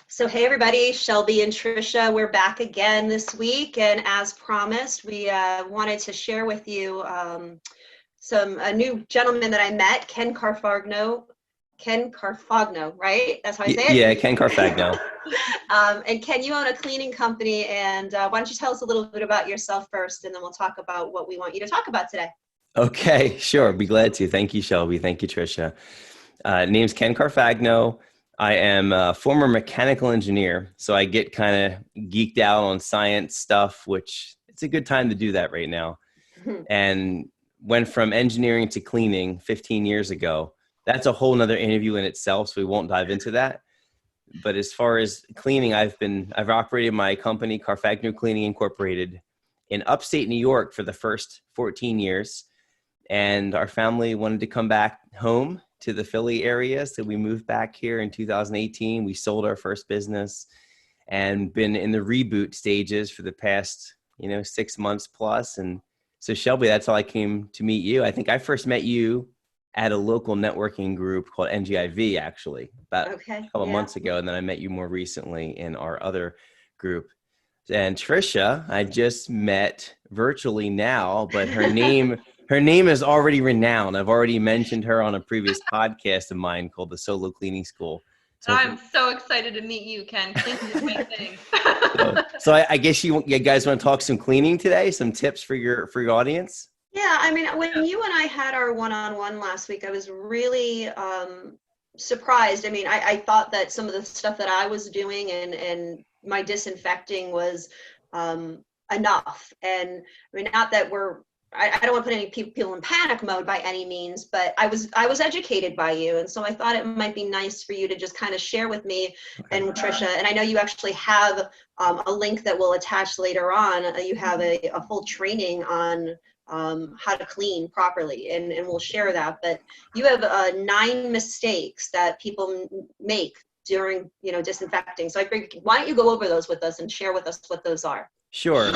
So hey everybody, Shelby and Trisha, we're back again this week, and as promised, we wanted to share with you a new gentleman that I met, Ken Carfagno. Ken Carfagno, right? That's how I say it? Yeah, Ken Carfagno. And Ken, you own a cleaning company, and why don't you tell us a little bit about yourself first, and then we'll talk about what we want you to talk about today. Okay, sure. Be glad to. Thank you, Shelby. Thank you, Trisha. Name's Ken Carfagno. I am a former mechanical engineer, so I get kind of geeked out on science stuff, which it's a good time to do that right now. And went from engineering to cleaning 15 years ago. That's a whole nother interview in itself, so we won't dive into that. But as far as cleaning, I've operated my company, Carfagno Cleaning Incorporated, in upstate New York for the first 14 years. And our family wanted to come back home to the Philly area. So we moved back here in 2018. We sold our first business and been in the reboot stages for the past, 6 months plus. And so Shelby, that's how I came to meet you. I think I first met you at a local networking group called NGIV, actually, about a couple of months ago. And then I met you more recently in our other group. And Trisha, I just met virtually now, but her name is already renowned. I've already mentioned her on a previous podcast of mine called the Solo Cleaning School. So I'm so excited to meet you, Ken. Cleaning is my thing. So I guess you guys want to talk some cleaning today, some tips for your audience? Yeah, I mean, when you and I had our one-on-one last week, I was really surprised. I mean, I thought that some of the stuff that I was doing and my disinfecting was enough. And I mean, not that I don't want to put any people in panic mode by any means, but I was educated by you. And so I thought it might be nice for you to just kind of share with me and Trisha. And I know you actually have a link that we'll attach later on. You have a full training on how to clean properly, and we'll share that. But you have 9 mistakes that people make during disinfecting. So I figured, why don't you go over those with us and share with us what those are? Sure.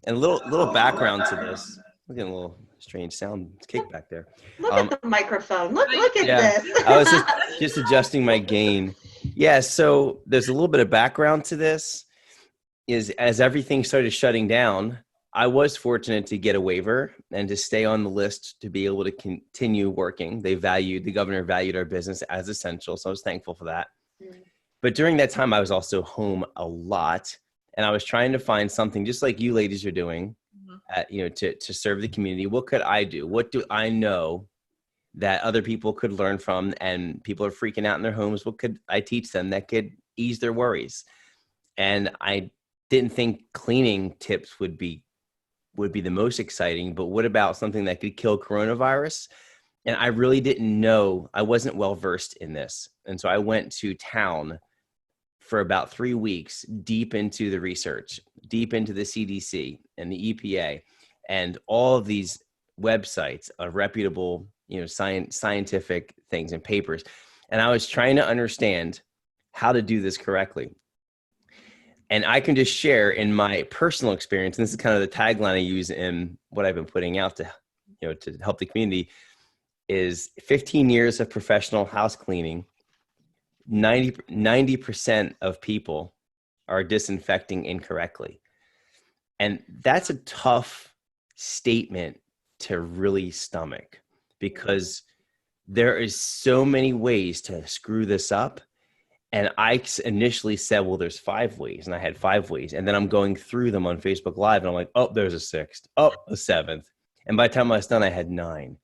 And a little background to this. We're getting a little strange sound kick back there. Look at the microphone. Look at this. I was just adjusting my gain. Yeah, so there's a little bit of background to this. As everything started shutting down, I was fortunate to get a waiver and to stay on the list to be able to continue working. The governor valued our business as essential, so I was thankful for that. But during that time, I was also home a lot. And I was trying to find something just like you ladies are doing, to serve the community. What could I do? What do I know that other people could learn from, and people are freaking out in their homes? What could I teach them that could ease their worries? And I didn't think cleaning tips would be the most exciting, but what about something that could kill coronavirus? And I really didn't know. I wasn't well versed in this. And so I went to town for about 3 weeks, deep into the research, deep into the CDC and the EPA and all of these websites of reputable, scientific things and papers. And I was trying to understand how to do this correctly. And I can just share in my personal experience, and this is kind of the tagline I use in what I've been putting out to help the community, is 15 years of professional house cleaning. 90% of people are disinfecting incorrectly. And that's a tough statement to really stomach, because there is so many ways to screw this up. And I initially said, well, there's 5 ways, and I had 5 ways. And then I'm going through them on Facebook Live, and I'm like, oh, there's a 6th, oh, a 7th. And by the time I was done, I had 9.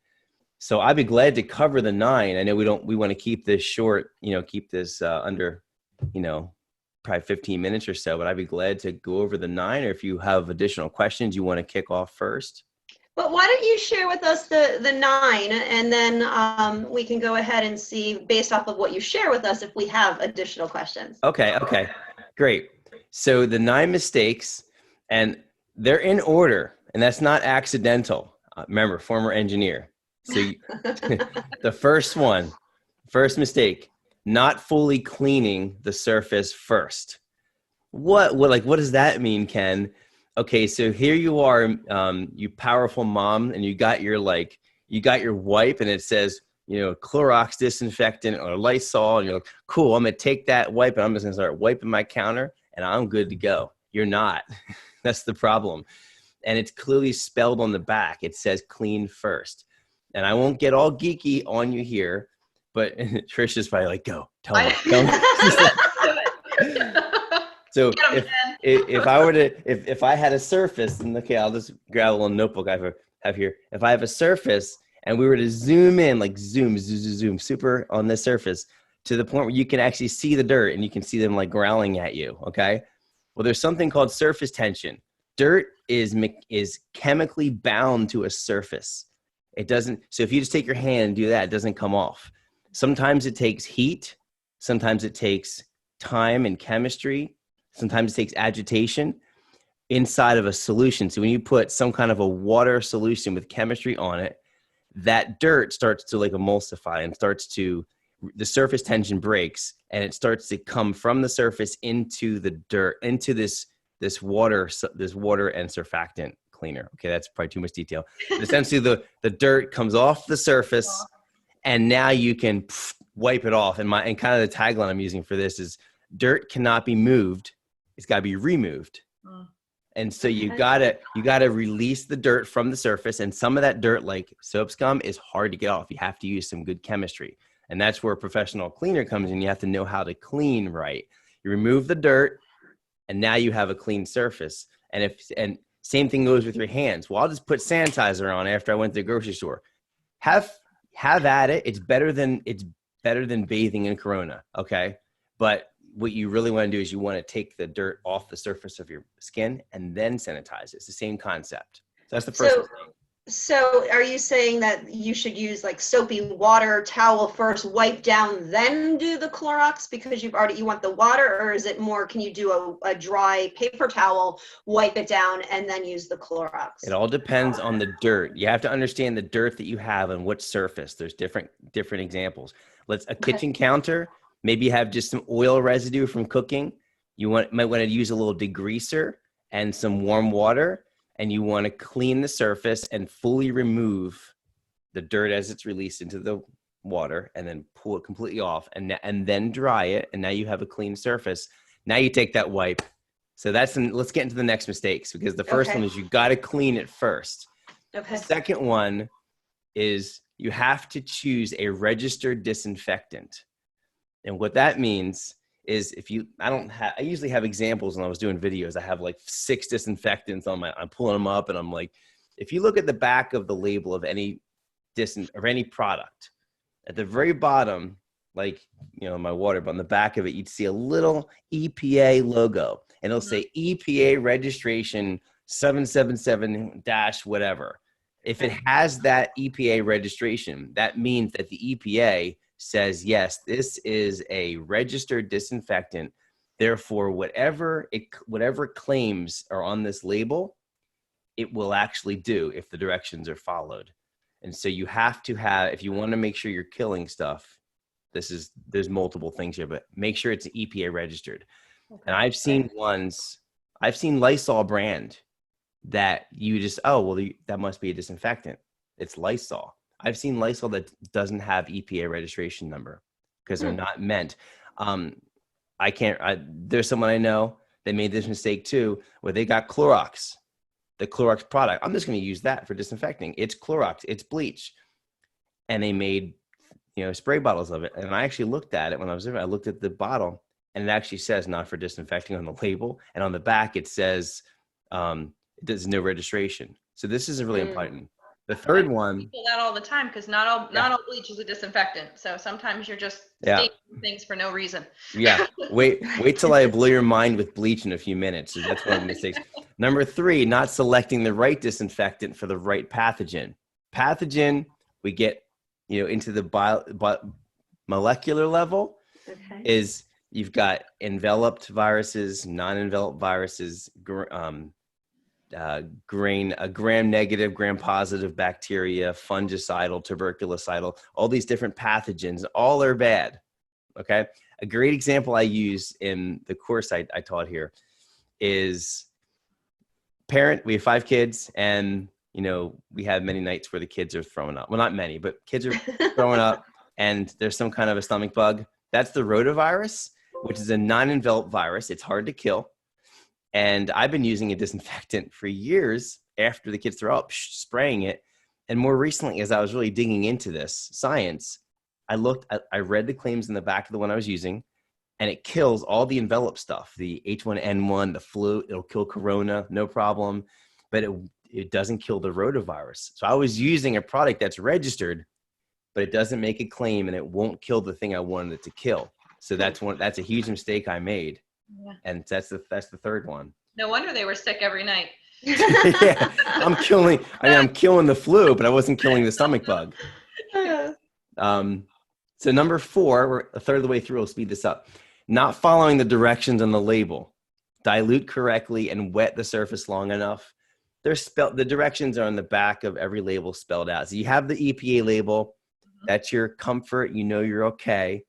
So I'd be glad to cover the 9. I know we want to keep this short, keep this under, probably 15 minutes or so, but I'd be glad to go over the 9, or if you have additional questions you want to kick off first. But why don't you share with us the 9, and then we can go ahead and see, based off of what you share with us, if we have additional questions. Okay, great. So the 9 mistakes, and they're in order, and that's not accidental. Remember, former engineer. So the first mistake, not fully cleaning the surface first. What does that mean, Ken? Okay, so here you are, you powerful mom, and you got your wipe, and it says Clorox disinfectant or Lysol, and you're like, cool, I'm going to take that wipe and I'm just going to start wiping my counter and I'm good to go. You're not. That's the problem. And it's clearly spelled on the back. It says clean first. And I won't get all geeky on you here, but Trisha's probably like, go, tell me. So if I had a surface, and okay, I'll just grab a little notebook I have here. If I have a surface and we were to zoom in, like zoom super on this surface to the point where you can actually see the dirt and you can see them like growling at you. Okay. Well, there's something called surface tension. Dirt is chemically bound to a surface. It doesn't. So if you just take your hand and do that, it doesn't come off. Sometimes it takes heat. Sometimes it takes time and chemistry. Sometimes it takes agitation inside of a solution. So when you put some kind of a water solution with chemistry on it, that dirt starts to like emulsify and the surface tension breaks and it starts to come from the surface into the dirt, into this water and surfactant cleaner. Okay, that's probably too much detail. But essentially, the dirt comes off the surface, and now you can wipe it off. And kind of the tagline I'm using for this is, dirt cannot be moved; it's got to be removed. And so you gotta release the dirt from the surface, and some of that dirt, like soap scum, is hard to get off. You have to use some good chemistry, and that's where a professional cleaner comes in. You have to know how to clean right. You remove the dirt, and now you have a clean surface. And same thing goes with your hands. Well, I'll just put sanitizer on after I went to the grocery store. Have at it. It's better than bathing in Corona. Okay, but what you really want to do is you want to take the dirt off the surface of your skin and then sanitize it. It's the same concept. So that's the first thing. So are you saying that you should use like soapy water towel first, wipe down, then do the Clorox because you want the water? Or is it more, can you do a dry paper towel, wipe it down, and then use the Clorox? It all depends on the dirt. You have to understand the dirt that you have and what surface. There's different examples. Kitchen counter, maybe you have just some oil residue from cooking. You might want to use a little degreaser and some warm water. And you want to clean the surface and fully remove the dirt as it's released into the water, and then pull it completely off, and then dry it. And now you have a clean surface. Now you take that wipe. So let's get into the next mistakes, because the first one is you got to clean it first. Okay. The second one is you have to choose a registered disinfectant. And what that means is I usually have examples when I was doing videos. I have like 6 disinfectants I'm pulling them up, and I'm like, if you look at the back of the label of any product, at the very bottom, like, my water, but on the back of it, you'd see a little EPA logo, and it'll say EPA registration 777- whatever. If it has that EPA registration, that means that the EPA says, yes, this is a registered disinfectant. Therefore, whatever claims are on this label, it will actually do if the directions are followed. And so you have to if you want to make sure you're killing stuff, there's multiple things here, but make sure it's EPA registered. Okay. And I've seen Lysol brand that you just, that must be a disinfectant. It's Lysol. I've seen Lysol that doesn't have EPA registration number because they're not meant. There's someone I know that made this mistake too, where they got Clorox, the Clorox product. I'm just going to use that for disinfecting. It's Clorox, it's bleach. And they made, spray bottles of it. And I actually looked at it when I was there. I looked at the bottle, and it actually says not for disinfecting on the label. And on the back, it says there's no registration. So this is really important. The third one. People that all the time, because not all bleach is a disinfectant. So sometimes you're just stating things for no reason. Yeah. Wait till I blow your mind with bleach in a few minutes. So that's one of the mistakes. Number 3, not selecting the right disinfectant for the right pathogen. Pathogen, we get into the molecular level. Okay. Is you've got enveloped viruses, non-enveloped viruses, gram-negative, gram-positive bacteria, fungicidal, tuberculocidal, all these different pathogens, all are bad, okay? A great example I use in the course I taught here is we have 5 kids, and you know, we have many nights where the kids are throwing up. Well, not many, but kids are throwing up and there's some kind of a stomach bug. That's the rotavirus, which is a non-enveloped virus. It's hard to kill. And I've been using a disinfectant for years after the kids throw up, spraying it. And more recently, as I was really digging into this science, I read the claims in the back of the one I was using, and it kills all the enveloped stuff, the H1N1, the flu. It'll kill corona, no problem, but it doesn't kill the rotavirus. So I was using a product that's registered, but it doesn't make a claim, and it won't kill the thing I wanted it to kill. So that's a huge mistake I made. Yeah. And that's the third one. No wonder they were sick every night. Yeah, I'm killing the flu, but I wasn't killing the stomach bug. So number 4, we're a third of the way through. We'll speed this up. Not following the directions on the label. Dilute correctly and wet the surface long enough. The directions are on the back of every label spelled out. So you have the EPA label. That's your comfort. You know you're okay.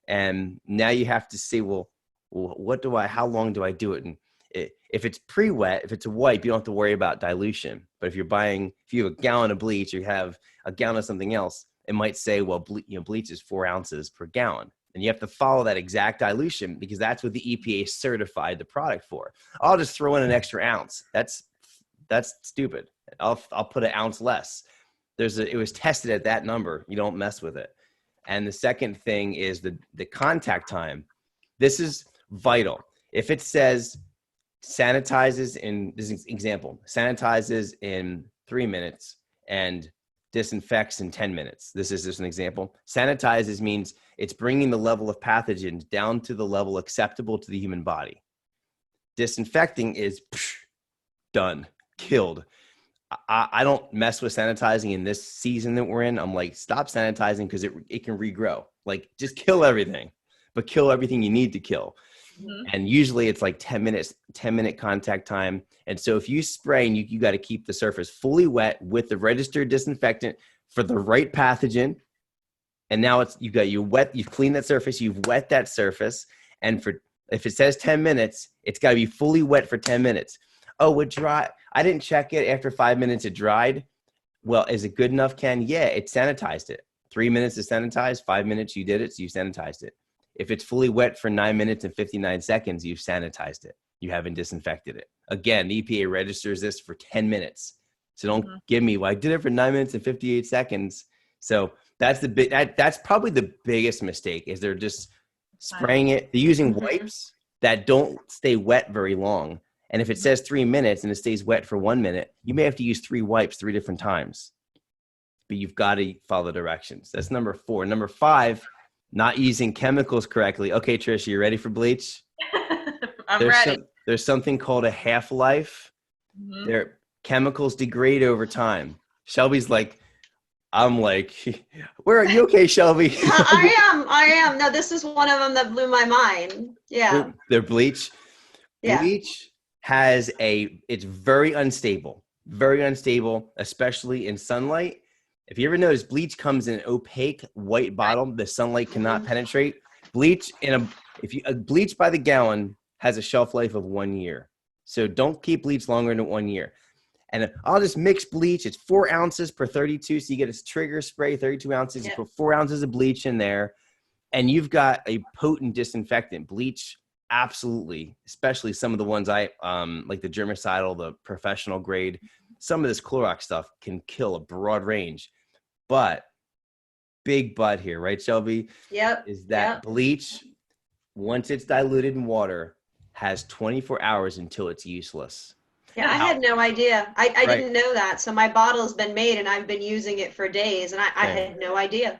And now you have to see, well, how long do I do it? And if it's pre-wet, if it's a wipe, you don't have to worry about dilution. But if you have a gallon of bleach or you have a gallon of something else, it might say, well, bleach is 4 ounces per gallon. And you have to follow that exact dilution because that's what the EPA certified the product for. I'll just throw in an extra ounce. That's stupid. I'll put an ounce less. It was tested at that number. You don't mess with it. And the second thing is the contact time. This is vital. If it says sanitizes in 3 minutes and disinfects in 10 minutes. This is just an example. Sanitizes means it's bringing the level of pathogens down to the level acceptable to the human body. Disinfecting is done, killed. I don't mess with sanitizing in this season that we're in. I'm like, stop sanitizing because it can regrow. Like, just kill everything, but kill everything you need to kill. Mm-hmm. And usually it's like 10-minute contact time. And so if you spray and you got to keep the surface fully wet with the registered disinfectant for the right pathogen. And now you've cleaned that surface, you've wet that surface. And if it says 10 minutes, it's got to be fully wet for 10 minutes. Oh, it dry. I didn't check it. After 5 minutes, it dried. Well, is it good enough, Ken? Yeah, it sanitized it. 3 minutes to sanitize, 5 minutes you did it, so you sanitized it. If it's fully wet for 9 minutes and 59 seconds, you've sanitized it. You haven't disinfected it. Again, the EPA registers this for 10 minutes. So don't give me, well, I did it for 9 minutes and 58 seconds. So that's probably the biggest mistake is they're just spraying it. They're using wipes that don't stay wet very long. And if it says 3 minutes and it stays wet for 1 minute, you may have to use 3 wipes 3 different times. But you've got to follow the directions. That's number 4. Number 5, not using chemicals correctly. Okay, Trish, you ready for bleach? I'm ready. There's something called a half-life. Their chemicals degrade over time. Shelby's like, I'm like, where are you okay, Shelby? I am. No, this is one of them that blew my mind. Yeah. They're bleach. Yeah. Bleach it's very unstable, especially in sunlight. If you ever notice, bleach comes in an opaque white bottle. The sunlight cannot penetrate. Bleach bleach by the gallon has a shelf life of 1 year. So don't keep bleach longer than 1 year. And I'll just mix bleach. It's 4 ounces per 32. So you get a trigger spray, 32 ounces. You put 4 ounces of bleach in there and you've got a potent disinfectant. Bleach, absolutely. Especially some of the ones like the germicidal, the professional grade. Some of this Clorox stuff can kill a broad range. But big but here, right, Shelby? Yep. Is that bleach, once it's diluted in water, has 24 hours until it's useless. Yeah, I had no idea. I didn't know that. So my bottle's been made and I've been using it for days and I had no idea.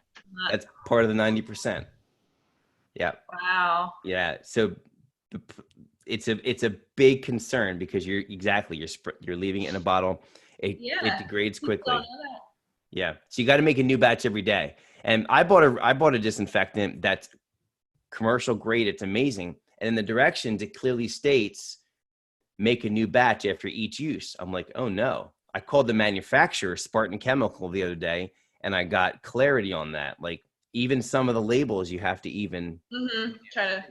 That's part of the 90%. Yeah. Wow. Yeah. So it's a big concern because you're leaving it in a bottle. It degrades quickly. Yeah. So you got to make a new batch every day. And I bought a disinfectant that's commercial grade. It's amazing. And in the directions, it clearly states, make a new batch after each use. I'm like, oh no. I called the manufacturer, Spartan Chemical, the other day, and I got clarity on that. Like even some of the labels you have to even try to.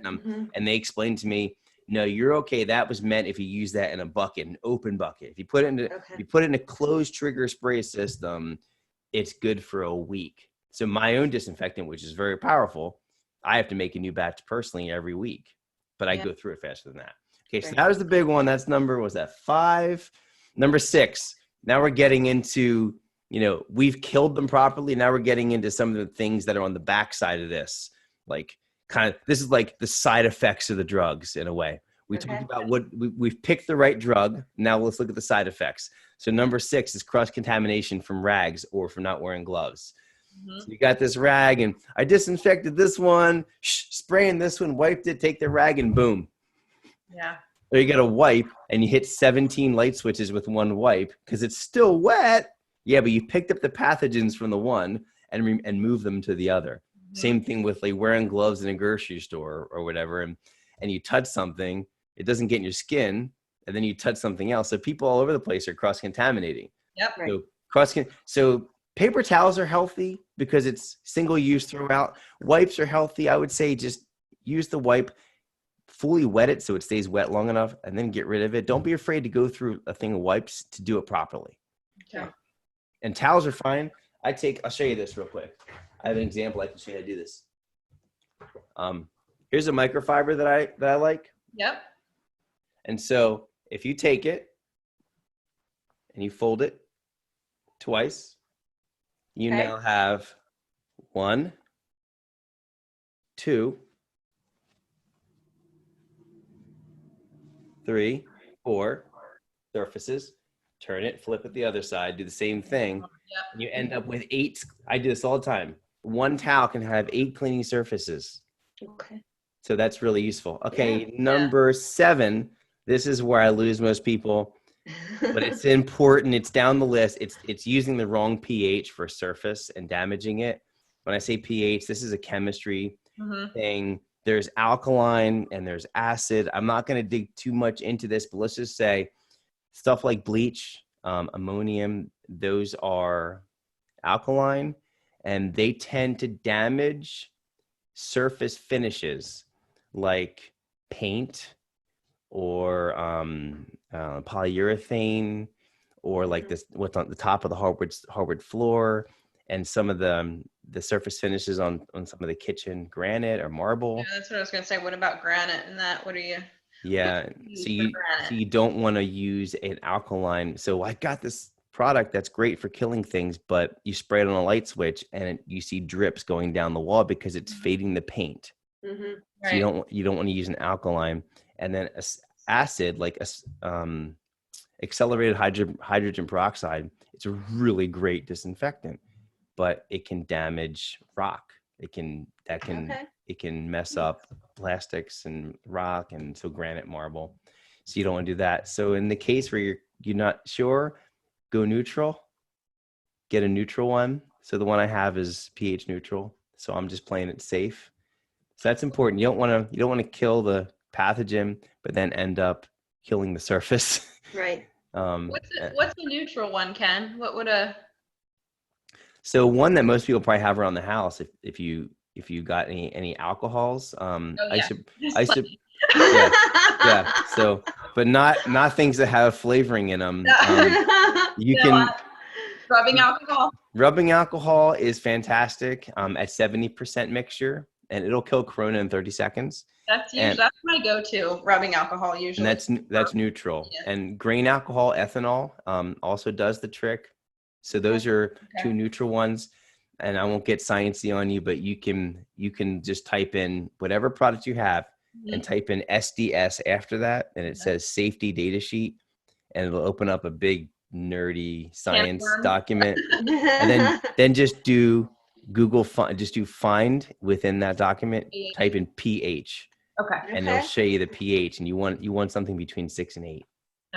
And they explained to me, No, you're okay. That was meant if you use that in a bucket, an open bucket. If you put it in, Okay. if you put it in a closed trigger spray system, it's good for a week. So my own disinfectant, which is very powerful, I have to make a new batch personally every week, but I go through it faster than that. Okay, so that was the big one. That's was that 5? Number 6. Now we're getting into, we've killed them properly. Now we're getting into some of the things that are on the backside of this, like this is like the side effects of the drugs in a way. We talked about we've picked the right drug. Now let's look at the side effects. So number 6 is cross-contamination from rags or from not wearing gloves. So you got this rag and I disinfected this one, spraying this one, wiped it, take the rag and boom. Yeah. Or you got a wipe and you hit 17 light switches with one wipe because it's still wet. Yeah, but you picked up the pathogens from the one and move them to the other. Same thing with like wearing gloves in a grocery store or whatever. And you touch something, it doesn't get in your skin, and then you touch something else. So people all over the place are cross-contaminating. Yep. So so paper towels are healthy because it's single use throughout. Wipes are healthy. I would say just use the wipe, fully wet it so it stays wet long enough, and then get rid of it. Don't be afraid to go through a thing of wipes to do it properly. Okay. And towels are fine. I'll show you this real quick. I have an example. I can show you how to do this. Here's a microfiber that I like. Yep. And so if you take it and you fold it twice, you now have 1, 2, 3, 4 surfaces. Turn it, flip it the other side, do the same thing. Yep. And you end up with 8. I do this all the time. One towel can have 8 cleaning surfaces. Okay. So that's really useful. Okay, number 7. This is where I lose most people, but it's important. It's down the list. It's using the wrong pH for surface and damaging it. When I say pH, this is a chemistry thing. There's alkaline and there's acid. I'm not going to dig too much into this, but let's just say stuff like bleach, ammonium, those are alkaline and they tend to damage surface finishes like paint or polyurethane or like this what's on the top of the hardwood floor and some of the surface finishes on some of the kitchen granite or marble. Yeah, that's what I was going to say. What about granite and that? What are you? Yeah, so you don't want to use an alkaline. So I got this product that's great for killing things, but you spray it on a light switch and you see drips going down the wall because it's fading the paint. Mm-hmm. So you don't want to use an alkaline. And then acid, like accelerated hydrogen peroxide, it's a really great disinfectant, but it can damage rock. It can mess up plastics and rock and so granite, marble. So you don't want to do that. So in the case where you're not sure, go neutral. Get a neutral one. So the one I have is pH neutral. So I'm just playing it safe. So that's important. You don't want to kill the pathogen, but then end up killing the surface. Right. What's a neutral one, Ken? What would a? So one that most people probably have around the house, if you got any alcohols, I should yeah. So, but not things that have flavoring in them. Rubbing alcohol. Rubbing alcohol is fantastic at 70% mixture, and it'll kill corona in 30 seconds. That's my go-to, rubbing alcohol usually. And that's neutral. Yeah. And grain alcohol, ethanol, also does the trick. So those are 2 neutral ones. And I won't get sciencey on you, but you can just type in whatever product you have and type in SDS after that, and it says safety data sheet, and it'll open up a big nerdy science document. And then just do Google just do find within that document, type in pH. Okay. And they'll show you the pH, and you want something between 6 and 8.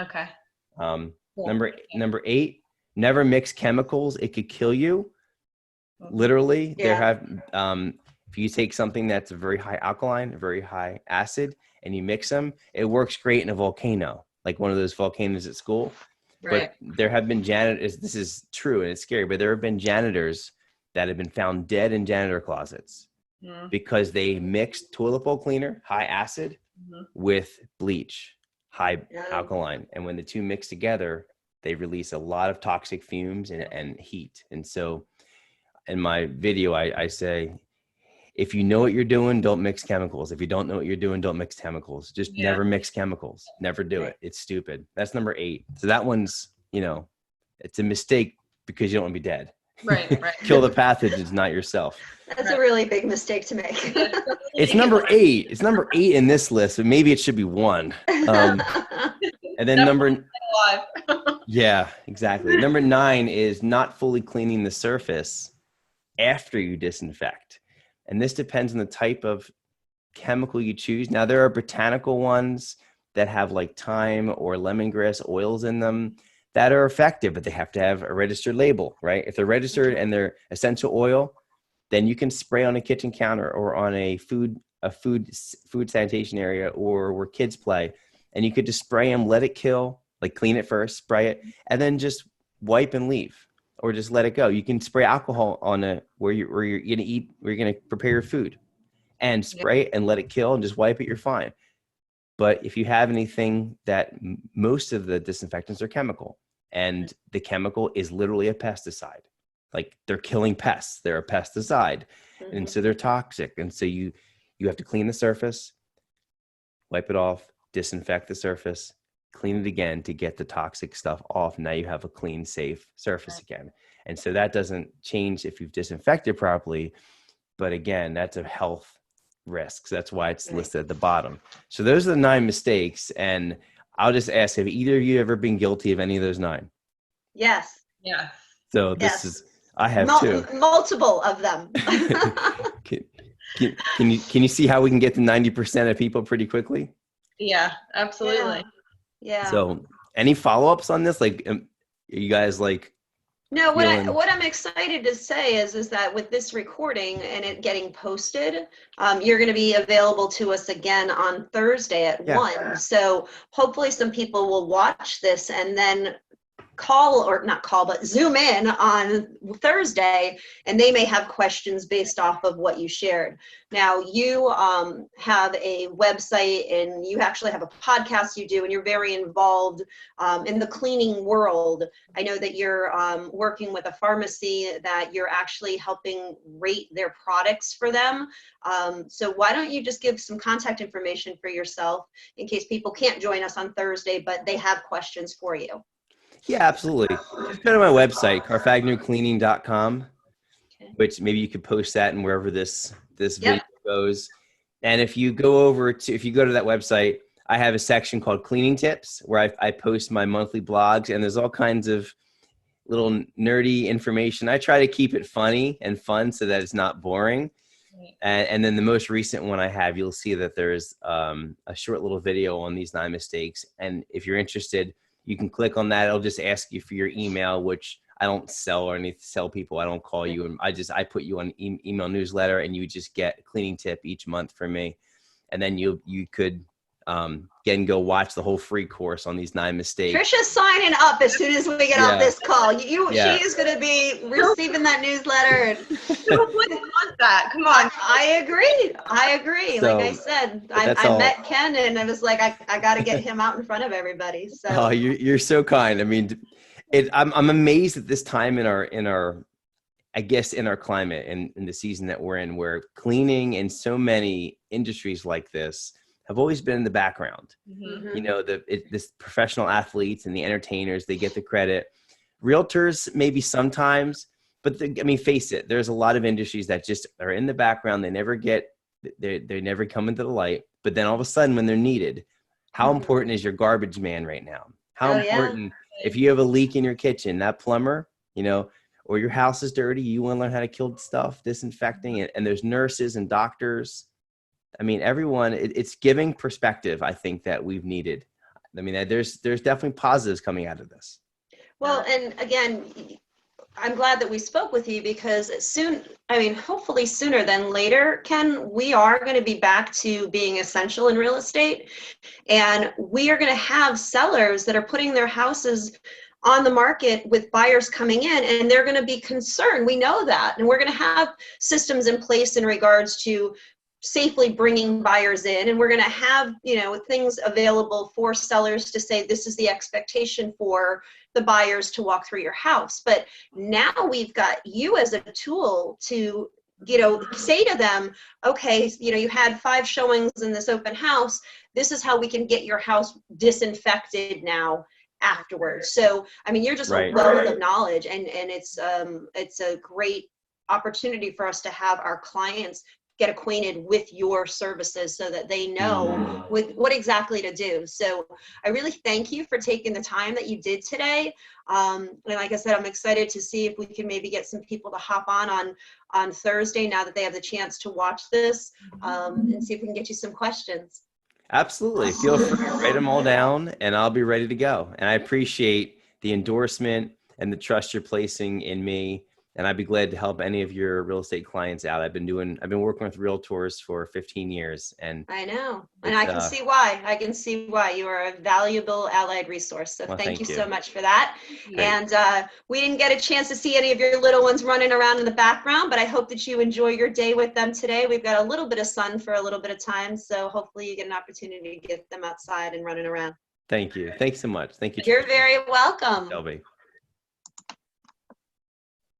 Okay. Number 8, never mix chemicals. It could kill you. Literally, there have if you take something that's a very high alkaline, a very high acid, and you mix them, it works great in a volcano, like one of those volcanoes at school. Right. But there have been janitors, this is true and it's scary, but there have been janitors that have been found dead in janitor closets because they mixed toilet bowl cleaner, high acid, with bleach, high Yeah. alkaline. And when the two mix together, they release a lot of toxic fumes and heat. And so in my video, I say, if you know what you're doing, don't mix chemicals. If you don't know what you're doing, don't mix chemicals. Just never mix chemicals. Never do it. It's stupid. That's number 8. So that one's, it's a mistake because you don't want to be dead. Right. Kill the pathogens, not yourself. That's a really big mistake to make. It's number 8. It's number 8 in this list, but maybe it should be 1. And then yeah, exactly. Number 9 is not fully cleaning the surface after you disinfect. And this depends on the type of chemical you choose. Now, there are botanical ones that have like thyme or lemongrass oils in them that are effective, but they have to have a registered label, right? If they're registered and they're essential oil, then you can spray on a kitchen counter or on a food sanitation area or where kids play. And you could just spray them, let it kill, like clean it first, spray it, and then just wipe and leave. Or just let it go. You can spray alcohol on where you're gonna eat, where you're gonna prepare your food, and spray it and let it kill and just wipe it. You're fine. But if you have anything that most of the disinfectants are chemical, and the chemical is literally a pesticide, like they're killing pests. They're a pesticide, and so they're toxic. And so you have to clean the surface, wipe it off, disinfect the surface, clean it again to get the toxic stuff off. Now you have a clean, safe surface again. And so that doesn't change if you've disinfected properly. But again, that's a health risk. So that's why it's listed at the bottom. So those are the 9 mistakes. And I'll just ask, have either of you ever been guilty of any of those 9? Yes. Yeah. So this is, I have too. Multiple of them. Can you see how we can get to 90% of people pretty quickly? Yeah, absolutely. Yeah. So any follow-ups on this? Like, you guys like? No, what I'm excited to say is that with this recording and it getting posted, you're going to be available to us again on Thursday at 1. So hopefully some people will watch this and then Zoom in on Thursday, and they may have questions based off of what you shared. Now, you have a website and you actually have a podcast you do, and you're very involved in the cleaning world. I know that you're working with a pharmacy that you're actually helping rate their products for them. So why don't you just give some contact information for yourself in case people can't join us on Thursday, but they have questions for you. Yeah, absolutely. Just go to my website, carfagnocleaning.com, which maybe you could post that and wherever this video goes. And if you go to that website, I have a section called Cleaning Tips where I post my monthly blogs, and there's all kinds of little nerdy information. I try to keep it funny and fun so that it's not boring. And then the most recent one I have, you'll see that there's a short little video on these 9 mistakes. And if you're interested, you can click on that. It'll just ask you for your email, which I don't sell people. I don't call you. And I put you on email newsletter, and you just get a cleaning tip each month from me. And then you could go watch the whole free course on these 9 mistakes. Trisha's signing up as soon as we get off this call. She is going to be receiving that newsletter. Who wouldn't want that? Come on. I agree. So, like I said, I met Ken, and I was like, I got to get him out in front of everybody. So. Oh, you're so kind. I mean, I'm amazed at this time in our climate and in the season that we're in, where cleaning and so many industries like this have always been in the background. You know, this professional athletes and the entertainers, they get the credit. Realtors, maybe sometimes, but face it, there's a lot of industries that just are in the background. They never come into the light, but then all of a sudden when they're needed, how important is your garbage man right now? How important, if you have a leak in your kitchen, that plumber, or your house is dirty, you want to learn how to kill stuff, disinfecting it. And there's nurses and doctors. I mean, everyone, it's giving perspective, I think, that we've needed. I mean, there's definitely positives coming out of this. Well, and again, I'm glad that we spoke with you, because hopefully sooner than later, Ken, we are going to be back to being essential in real estate. And we are going to have sellers that are putting their houses on the market with buyers coming in, and they're going to be concerned. We know that. And we're going to have systems in place in regards to safely bringing buyers in, and we're going to have, you know, things available for sellers to say, this is the expectation for the buyers to walk through your house. But now we've got you as a tool to, you know, say to them, okay, you know, you had 5 showings in this open house. This is how we can get your house disinfected now afterwards. So, I mean, you're just a wealth of knowledge, and it's a great opportunity for us to have our clients get acquainted with your services so that they know what exactly to do. So I really thank you for taking the time that you did today. And like I said, I'm excited to see if we can maybe get some people to hop on Thursday now that they have the chance to watch this, and see if we can get you some questions. Absolutely. Feel free to write them all down and I'll be ready to go. And I appreciate the endorsement and the trust you're placing in me. And I'd be glad to help any of your real estate clients out. I've been working with realtors for 15 years. And I know. And I can see why. I can see why. You are a valuable allied resource. So thank you so much for that. Great. And we didn't get a chance to see any of your little ones running around in the background, but I hope that you enjoy your day with them today. We've got a little bit of sun for a little bit of time. So hopefully you get an opportunity to get them outside and running around. Thank you. Thanks so much. Thank you. You're very welcome. Shelby.